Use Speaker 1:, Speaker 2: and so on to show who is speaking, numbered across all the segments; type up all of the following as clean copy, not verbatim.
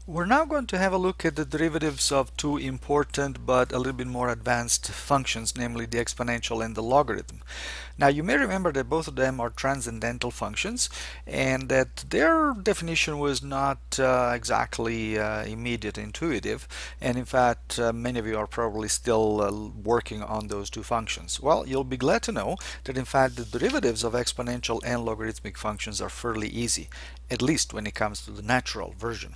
Speaker 1: We're now going to have a look at the derivatives of two important but a little bit more advanced functions, namely the exponential and the logarithm. Now you may remember that both of them are transcendental functions and that their definition was not exactly immediate, intuitive, and in fact many of you are probably still working on those two functions. Well, you'll be glad to know that in fact the derivatives of exponential and logarithmic functions are fairly easy, at least when it comes to the natural version.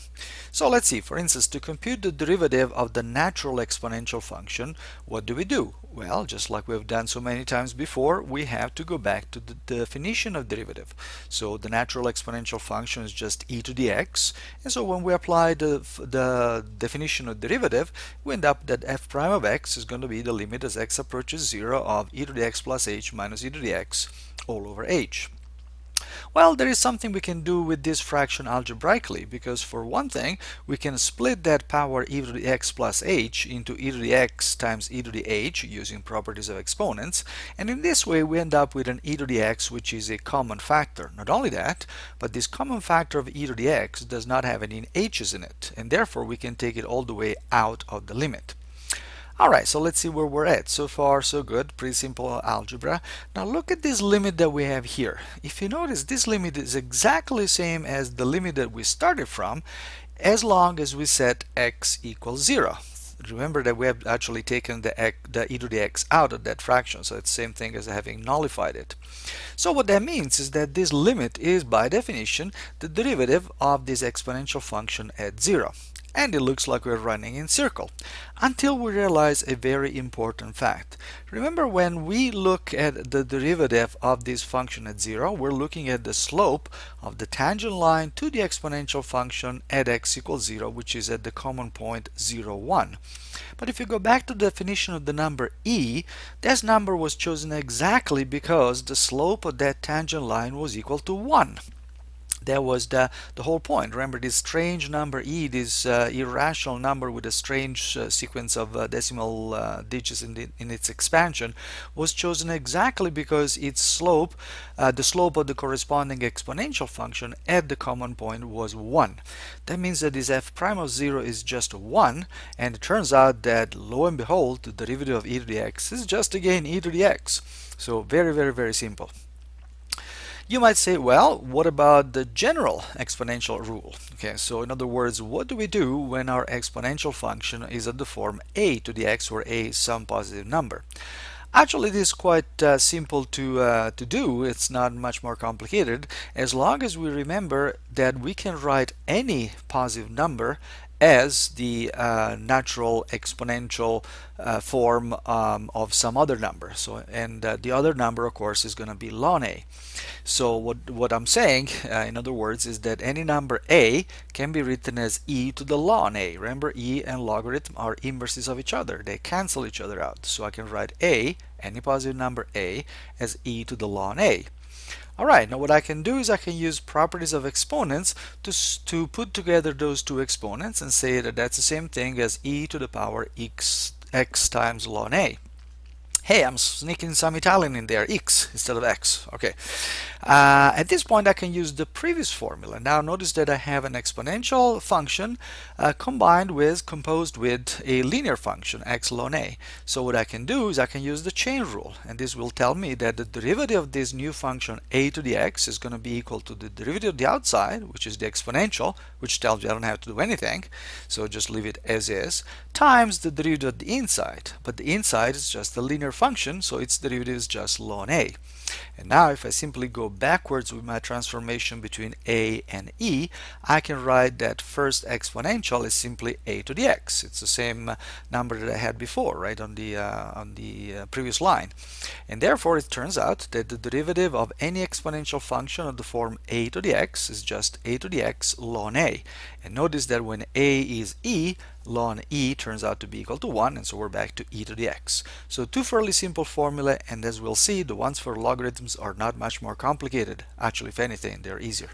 Speaker 1: So let's see, for instance, to compute the derivative of the natural exponential function, what do? Well, just like we've done so many times before, we have to go back to the definition of derivative. So the natural exponential function is just e to the x, and so when we apply the definition of derivative, we end up that f prime of x is going to be the limit as x approaches 0 of e to the x plus h minus e to the x all over h. Well, there is something we can do with this fraction algebraically, because for one thing, we can split that power e to the x plus h into e to the x times e to the h using properties of exponents, and in this way we end up with an e to the x which is a common factor. Not only that, but this common factor of e to the x does not have any h's in it, and therefore we can take it all the way out of the limit. Alright, so let's see where we're at. So far, so good. Pretty simple algebra. Now look at this limit that we have here. If you notice, this limit is exactly the same as the limit that we started from, as long as we set x equals 0. Remember that we have actually taken the e to the x out of that fraction, so it's the same thing as having nullified it. So what that means is that this limit is, by definition, the derivative of this exponential function at 0. And it looks like we're running in circle until we realize a very important fact. Remember, when we look at the derivative of this function at 0, we're looking at the slope of the tangent line to the exponential function at x equals 0, which is at the common point 0, 1. But if you go back to the definition of the number e, this number was chosen exactly because the slope of that tangent line was equal to 1. That was the whole point. Remember, this strange number e, this irrational number with a strange sequence of decimal digits in its expansion, was chosen exactly because its slope, the slope of the corresponding exponential function at the common point was 1. That means that this f prime of 0 is just 1, and it turns out that, lo and behold, the derivative of e to the x is just again e to the x. So very, very, very simple. You might say, well, what about the general exponential rule? Okay, so in other words, what do we do when our exponential function is of the form a to the x, where a is some positive number? Actually, it is quite simple to do. It's not much more complicated, as long as we remember that we can write any positive number as the natural exponential form of some other number. So, and the other number, of course, is going to be ln a. So what I'm saying, in other words, is that any number a can be written as e to the ln a. Remember, e and logarithm are inverses of each other. They cancel each other out. So I can write a, any positive number a, as e to the ln a. Alright, now what I can do is I can use properties of exponents to put together those two exponents and say that that's the same thing as e to the power x times ln a. Hey, I'm sneaking some Italian in there, x instead of x. Okay. At this point, I can use the previous formula. Now, notice that I have an exponential function composed with a linear function, x ln a. So what I can do is I can use the chain rule, and this will tell me that the derivative of this new function a to the x is going to be equal to the derivative of the outside, which is the exponential, which tells you I don't have to do anything, so just leave it as is, times the derivative of the inside. But the inside is just the linear function, so its derivative is just ln a. And now if I simply go backwards with my transformation between a and e, I can write that first exponential is simply a to the x. It's the same number that I had before, right, on the previous line. And therefore it turns out that the derivative of any exponential function of the form a to the x is just a to the x ln a. And notice that when a is e, ln e turns out to be equal to 1, and so we're back to e to the x. So two fairly simple formulae, and as we'll see, the ones for logarithms are not much more complicated. Actually, if anything, they're easier.